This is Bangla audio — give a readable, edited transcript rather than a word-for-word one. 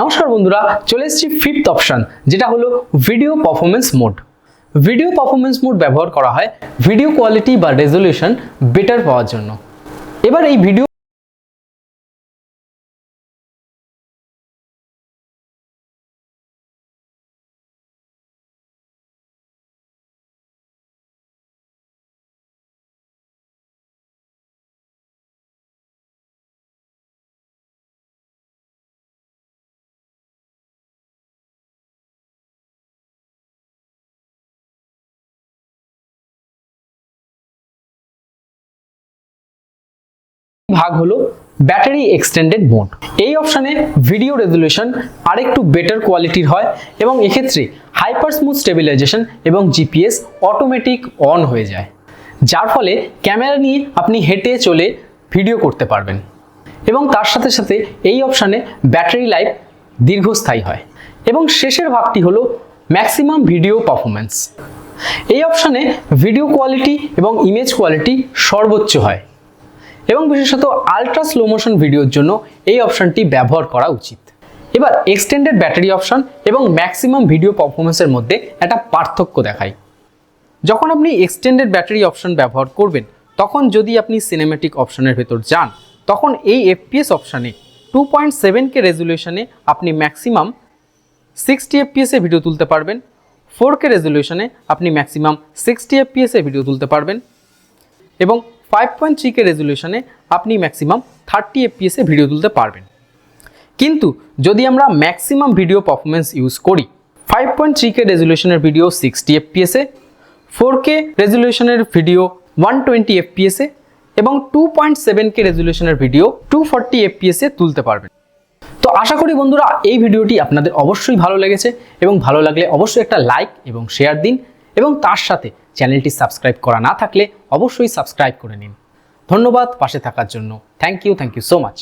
নমস্কার বন্ধুরা, চলে এসেছি ফিফথ অপশন, যেটা হলো video performance mode. Video performance mode ব্যবহার করা হয় ভিডিও কোয়ালিটি বা রেজলিউশন বেটার পাওয়ার জন্য। এবার এই ভিডিও ভাগ হলো ব্যাটারি এক্সটেন্ডেড মোড। এই অপশনে ভিডিও রেজলিউশন আরেকটু বেটার কোয়ালিটির হয় এবং এক্ষেত্রে হাইপার স্মুথ স্টেবিলাইজেশন এবং জিপিএস অটোমেটিক অন হয়ে যায়, যার ফলে ক্যামেরা নিয়ে আপনি হেঁটে চলে ভিডিও করতে পারবেন এবং তার সাথে সাথে এই অপশনে ব্যাটারি লাইফ দীর্ঘস্থায়ী হয়। এবং শেষের ভাগটি হলো ম্যাক্সিমাম ভিডিও পারফরমেন্স। এই অপশনে ভিডিও কোয়ালিটি এবং ইমেজ কোয়ালিটি সর্বোচ্চ হয় এবং বিশেষত আলট্রা স্লো মোশন ভিডিওর জন্য এই অপশনটি ব্যবহার করা উচিত। এবার এক্সটেন্ডেড ব্যাটারি অপশন এবং ম্যাক্সিমাম ভিডিও পারফরমেন্সের মধ্যে একটা পার্থক্য দেখাই। যখন আপনি এক্সটেন্ডেড ব্যাটারি অপশন ব্যবহার করবেন, তখন যদি আপনি সিনেম্যাটিক অপশনের ভেতর যান, তখন এই এফপিএস অপশানে 2.7K রেজলিউশনে আপনি ম্যাক্সিমাম 60 FPS এ ভিডিও তুলতে পারবেন। 4K রেজলিউশনে আপনি ম্যাক্সিমাম 60 FPS এ ভিডিও তুলতে পারবেন এবং 5.3K রেজলিউশনে আপনি ম্যাক্সিমাম 30 FPS এ ভিডিও তুলতে পারবেন। কিন্তু যদি আমরা ম্যাক্সিমাম ভিডিও পারফরমেন্স ইউজ করি 5.3K রেজলিউশনের ভিডিও 60 FPS এ, 4K রেজলিউশনের ভিডিও 120 FPS এ এবং 2.7K রেজলিউশনের ভিডিও 240 FPS এ তুলতে পারবেন। তো আশা করি বন্ধুরা এই ভিডিওটি আপনাদের অবশ্যই ভালো লেগেছে এবং ভালো লাগলে অবশ্যই একটা লাইক এবং শেয়ার দিন এবং তার সাথে চ্যানেলটি সাবস্ক্রাইব করা না থাকলে অবশ্যই সাবস্ক্রাইব করে নিন। ধন্যবাদ পাশে থাকার জন্য। Thank you so much.